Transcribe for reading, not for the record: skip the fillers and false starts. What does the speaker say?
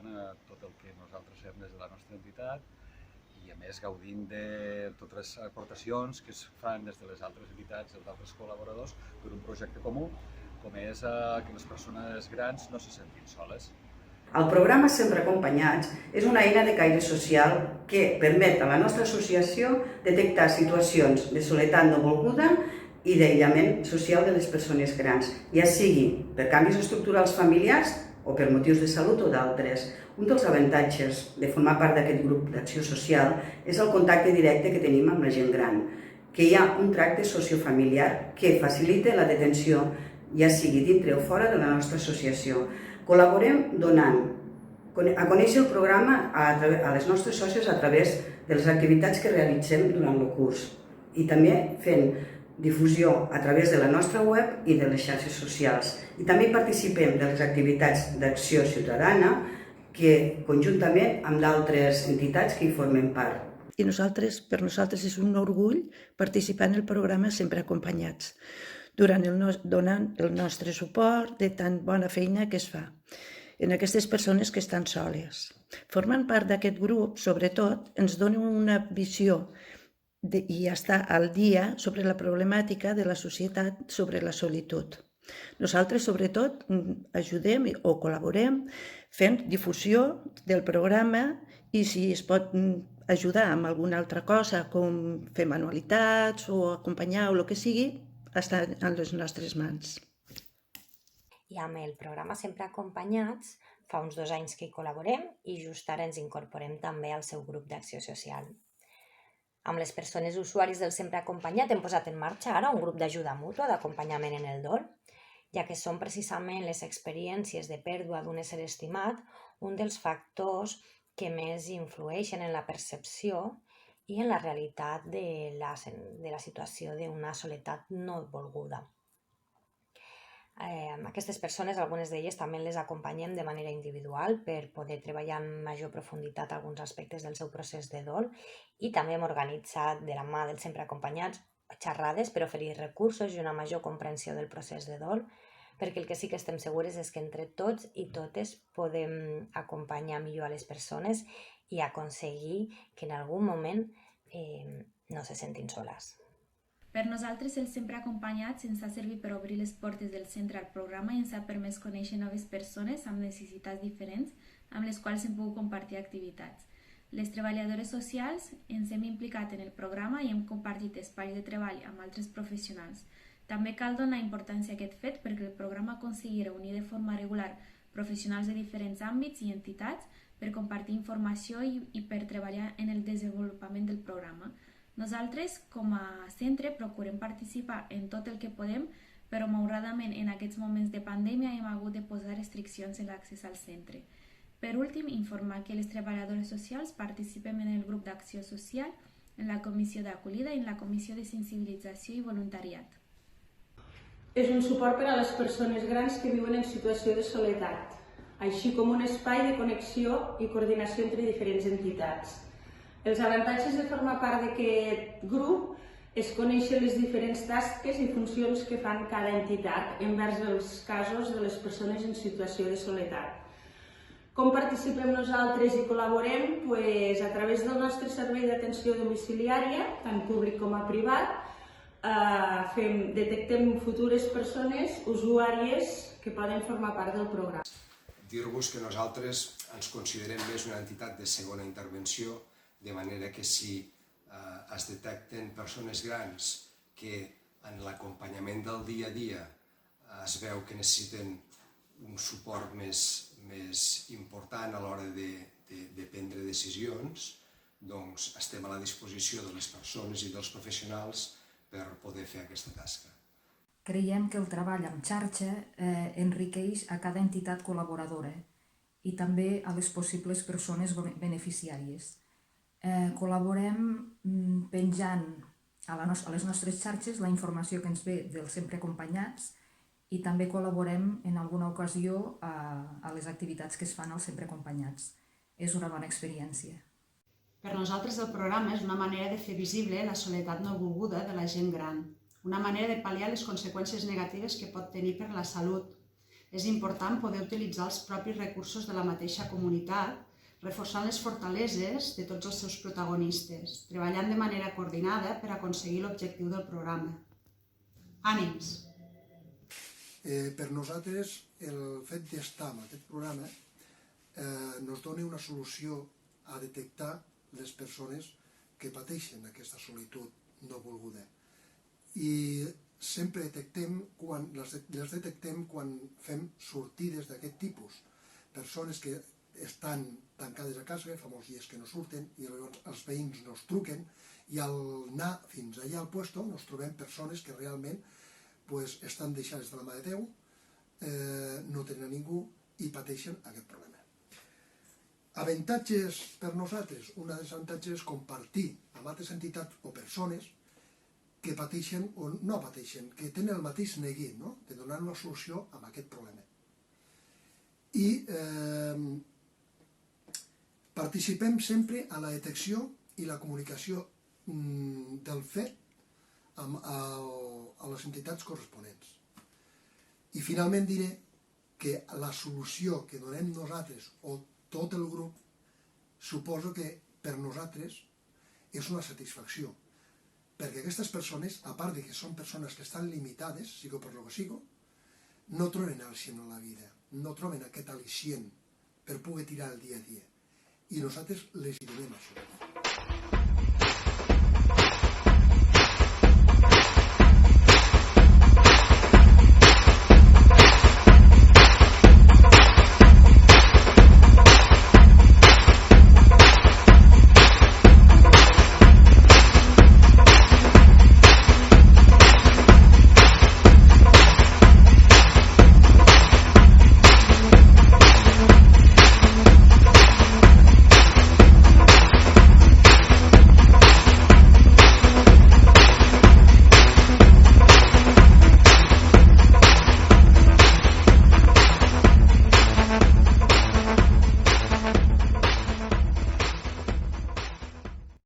participant a tot el que nosaltres fem des de la nostra entitat i a més gaudint de totes les aportacions que es fan des de les altres entitats, dels altres col·laboradors per un projecte comú, com és que les persones grans no se sentin soles. El programa Sempre Acompanyats és una eina de caire social que permet a la nostra associació detectar situacions de soledat no volguda i d'aïllament social de les persones grans, ja sigui per canvis estructurals familiars o per motius de salut o d'altres. Un dels avantatges de formar part d'aquest grup d'acció social és el contacte directe que tenim amb la gent gran, que hi ha un tracte sociofamiliar que facilita la detenció, ja sigui dintre o fora de la nostra associació. Col·laborem donant a conèixer el programa a les nostres sòcies a través de les activitats que realitzem durant el curs i també fent difusió a través de la nostra web i de les xarxes socials. I també participem de les activitats d'acció ciutadana que conjuntament amb d'altres entitats que hi formen part. I per nosaltres és un orgull participar en el programa Sempre Acompanyats, donant el nostre suport de tan bona feina que es fa en aquestes persones que estan soles. Formant part d'aquest grup, sobretot, ens dona una visió i estar al dia sobre la problemàtica de la societat sobre la solitud. Nosaltres, sobretot, ajudem o col·laborem fent difusió del programa i si es pot ajudar amb alguna altra cosa, com fer manualitats o acompanyar o el que sigui, està en les nostres mans. I amb el programa Sempre Acompanyats fa uns 2 anys que hi col·laborem i just ara ens incorporem també al seu grup d'acció social. Amb les persones usuaris del Sempre Acompanyat hem posat en marxa ara un grup d'ajuda mútua d'acompanyament en el dol, ja que són precisament les experiències de pèrdua d'un ésser estimat un dels factors que més influeixen en la percepció i en la realitat de la situació d'una soledat no volguda. Aquestes persones, algunes d'elles també les acompanyem de manera individual per poder treballar en major profunditat alguns aspectes del seu procés de dol i també hem organitzat de la mà dels Sempre Acompanyats xerrades per oferir recursos i una major comprensió del procés de dol, perquè el que sí que estem segures és que entre tots i totes podem acompanyar millor a les persones i aconseguir que en algun moment no se sentin soles. Per nosaltres, el Sempre Acompanyats ens ha servit per obrir les portes del centre al programa i ens ha permès conèixer noves persones amb necessitats diferents amb les quals hem pogut compartir activitats. Les treballadores socials ens hem implicat en el programa i hem compartit espais de treball amb altres professionals. També cal donar importància a aquest fet perquè el programa aconseguirà unir de forma regular professionals de diferents àmbits i entitats per compartir informació i per treballar en el desenvolupament del programa. Nosaltres, com a centre, procurem participar en tot el que podem, però malauradament en aquests moments de pandèmia hem hagut de posar restriccions en l'accés al centre. Per últim, informar que les treballadores socials participem en el grup d'acció social, en la comissió d'acollida i en la comissió de sensibilització i voluntariat. És un suport per a les persones grans que viuen en situació de soledat, així com un espai de connexió i coordinació entre diferents entitats. Els avantatges de formar part d'aquest grup és conèixer les diferents tasques i funcions que fan cada entitat envers els casos de les persones en situació de soledat. Com participem nosaltres i col·laborem? A través del nostre servei d'atenció domiciliària, tant públic com a privat, detectem futures persones usuàries que poden formar part del programa. Dir-vos que nosaltres ens considerem més una entitat de segona intervenció, de manera que si es detecten persones grans que en l'acompanyament del dia a dia es veu que necessiten un suport més important a l'hora de prendre decisions, doncs estem a la disposició de les persones i dels professionals per poder fer aquesta tasca. Creiem que el treball en xarxa enriqueix a cada entitat col·laboradora i també a les possibles persones beneficiàries. Col·laborem penjant a les nostres xarxes la informació que ens ve dels Sempre Acompanyats i també col·laborem en alguna ocasió a les activitats que es fan als Sempre Acompanyats. És una bona experiència. Per nosaltres el programa és una manera de fer visible la soledat no volguda de la gent gran, una manera de pal·liar les conseqüències negatives que pot tenir per la salut, És important poder utilitzar els propis recursos de la mateixa comunitat, reforçant les fortaleses de tots els seus protagonistes, treballant de manera coordinada per aconseguir l'objectiu del programa. Ànims! Per nosaltres, el fet d'estar en aquest programa ens dona una solució a detectar les persones que pateixen aquesta solitud no volguda. I sempre les detectem quan fem sortides d'aquest tipus. Persones que estan tancades a casa, fa molts dies que no surten, i els veïns nos truquen, i al anar fins allà al puesto ens trobem persones que realment estan deixades de la mà de Déu, no tenen a ningú i pateixen aquest problema. Avantatges per nosaltres. Un dels avantatges és compartir amb altres entitats o persones que pateixen o no pateixen, que tenen el mateix neguit, de donar una solució a aquest problema. I participem sempre a la detecció i la comunicació del fet a les entitats corresponents. I finalment diré que la solució que donem nosaltres o tot el grup suposo que per nosaltres és una satisfacció, perquè aquestes persones, a part de que són persones que estan limitades, sigo per lo que sigo, no troben al·licient en la vida, no troben aquest al·licient per poder tirar el dia a dia. I nosaltres les hi donem això.